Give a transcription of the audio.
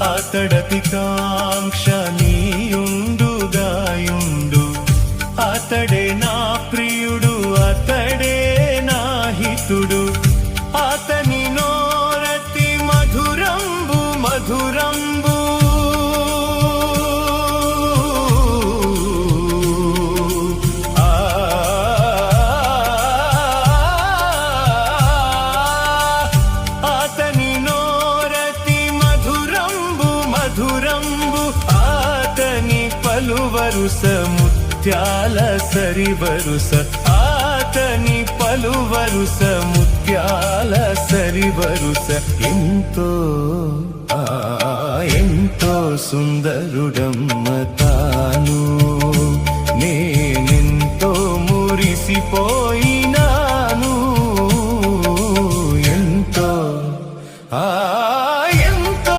అతడతి కాంక్ష నీయుండుగాయుండు. అతడే నా ప్రియుడు, అతడే నా హితుడు. అతని నోరతి మధురంబు మధురంబు. అతని నోరతి మధురంబు మధురంబు. అతని పలువరుస ముత్యాల సరివరుస. అతని పలువరుస ముత్యాల సరివరుస. ఎంతో సుందరుడమ్మ తాను.